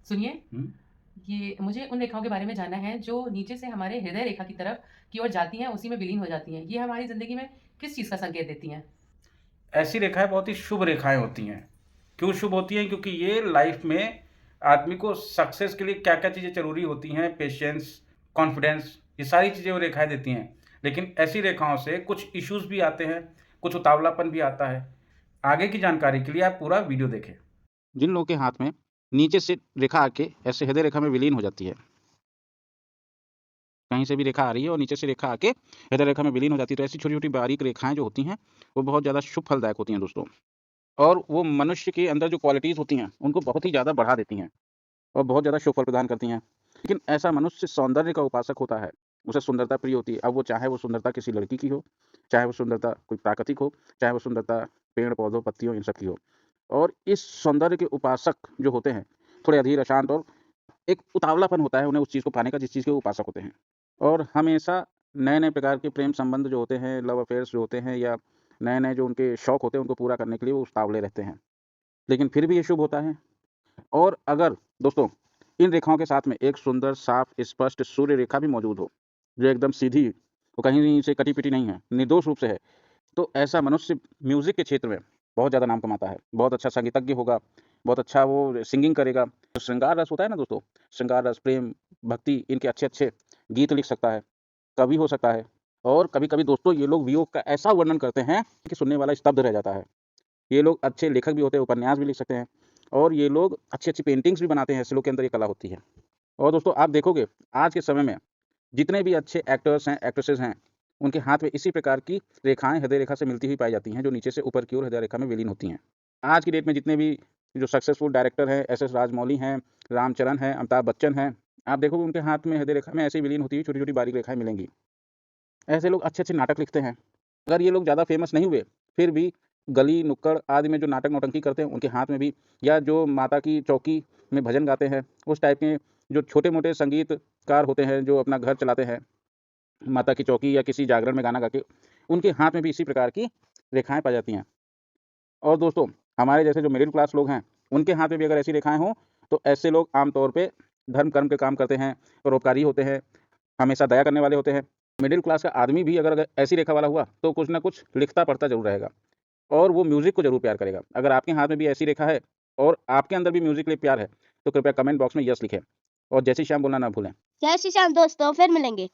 सुनिए, हुँ। ये मुझे उन रेखाओं के बारे में जानना है जो नीचे से हमारे हृदय रेखा की ओर जाती हैं, उसी में विलीन हो जाती हैं। ये हमारी ज़िंदगी में किस चीज़ का संकेत देती हैं? ऐसी रेखाएँ बहुत ही शुभ रेखाएँ होती हैं। क्यों शुभ होती हैं? क्योंकि ये लाइफ़ में आदमी को सक्सेस के लिए क्या-क्या चीज़ें ज़रूरी होती हैं, पेशेंस, कॉन्फिडेंस, ये सारी चीज़ें वो रेखाएँ देती हैं। लेकिन ऐसी रेखाओं से कुछ इश्यूज़ भी आते हैं, कुछ उतावलापन भी आता है। आगे की जानकारी के लिए आप पूरा वीडियो देखें। जिन लोगों के हाथ में नीचे से रेखा आके ऐसे हृदय रेखा में विलीन हो जाती है, कहीं से भी रेखा आ रही है और नीचे से रेखा आके हृदय रेखा में विलीन हो जाती है, तो ऐसी छोटी-छोटी बारीक रेखाएँ जो होती हैं, वो बहुत ज़्यादा शुभ फलदायक होती हैं दोस्तों। और वो मनुष्य के अंदर जो क्वालिटीज़ होती हैं, उनको बहुत ही ज़्यादा बढ़ा देती हैं और बहुत ज़्यादा शुभ फल प्रदान करती हैं। लेकिन ऐसा मनुष्य सौंदर्य का उपासक होता है, उसे सुंदरता प्रिय होती है। अब वो चाहे वो सुंदरता किसी लड़की की हो, चाहे वो सुंदरता कोई प्राकृतिक हो, चाहे वो सुंदरता पेड़-पौधों, पत्तियों इन सब की हो। और इस सौंदर्य के उपासक जो होते हैं, थोड़े अधीर, अशांत और एक उतावलापन होता है उन्हें उस चीज़ को पाने का जिस चीज़ के वो उपासक होते हैं। और हमेशा नए-नए प्रकार के प्रेम संबंध जो होते हैं, लव अफेयर्स जो होते हैं या नए-नए जो उनके शौक होते हैं, उनको पूरा करने के लिए वो उतावले रहते हैं। लेकिन फिर भी ये शुभ होता है। और अगर दोस्तों इन रेखाओं के साथ में एक सुंदर, साफ, स्पष्ट सूर्य रेखा भी मौजूद हो, जो एकदम सीधी, वो कहीं से कटी-पिटी नहीं है, निर्दोष रूप से है, तो ऐसा मनुष्य म्यूज़िक के क्षेत्र में बहुत ज़्यादा नाम कमाता है। बहुत अच्छा संगीतज्ञ होगा, बहुत अच्छा वो सिंगिंग करेगा। जो श्रृंगार रस होता है ना दोस्तों, श्रृंगार रस, प्रेम, भक्ति इनके अच्छे-अच्छे गीत लिख सकता है, कवि हो सकता है। और कभी-कभी दोस्तों ये लोग वियोग का ऐसा वर्णन करते हैं कि सुनने वाला स्तब्ध रह जाता है। ये लोग अच्छे लेखक भी होते हैं, उपन्यास भी लिख सकते हैं और ये लोग अच्छी-अच्छी पेंटिंग्स भी बनाते हैं, ऐसे लोग के अंदर ये कला होती है। और दोस्तों आप देखोगे आज के समय में जितने भी अच्छे एक्टर्स हैं, एक्ट्रेसेस हैं, उनके हाथ में इसी प्रकार की रेखाएँ हृदय रेखा से मिलती हुई पाई जाती हैं, जो नीचे से ऊपर की ओर हृदय रेखा में विलीन होती हैं। आज की डेट में जितने भी जो सक्सेसफुल डायरेक्टर हैं, एस. एस. राजमौली हैं, रामचरण हैं, अमिताभ बच्चन हैं, आप देखोगे उनके हाथ में हृदय रेखा में ऐसे ही विलीन होती हुई छोटी-छोटी बारीक रेखाएँ मिलेंगी। ऐसे लोग अच्छे-अच्छे नाटक लिखते हैं। अगर ये लोग ज़्यादा फ़ेमस नहीं हुए, फिर भी गली, नुक्कड़ आदि में जो नाटक नौटंकी करते हैं, उनके हाथ में भी या जो माता की चौकी में भजन गाते हैं, उस टाइप के जो छोटे-मोटे संगीतकार होते हैं, जो अपना घर चलाते हैं, माता की चौकी या किसी जागरण में गाना गा के, उनके हाथ में भी इसी प्रकार की रेखाएँ पाई जाती हैं। और दोस्तों, हमारे जैसे जो मिडिल क्लास लोग हैं, उनके हाथ में भी अगर ऐसी रेखाएँ हों, तो ऐसे लोग आम तौर पे धर्म कर्म के काम करते हैं, परोपकारी होते हैं, हमेशा दया करने वाले होते हैं। मिडिल क्लास का आदमी भी अगर ऐसी रेखा वाला हुआ, तो कुछ न कुछ लिखता-पढ़ता ज़रूर रहेगा और वो म्यूज़िक को ज़रूर प्यार करेगा। अगर आपके हाथ में भी ऐसी रेखा है और आपके अंदर भी म्यूज़िक के लिए प्यार है, तो कृपया कमेंट बॉक्स में यस लिखें और जय श्री श्याम बोलना ना भूलें। जय श्री श्याम दोस्तों, फिर मिलेंगे।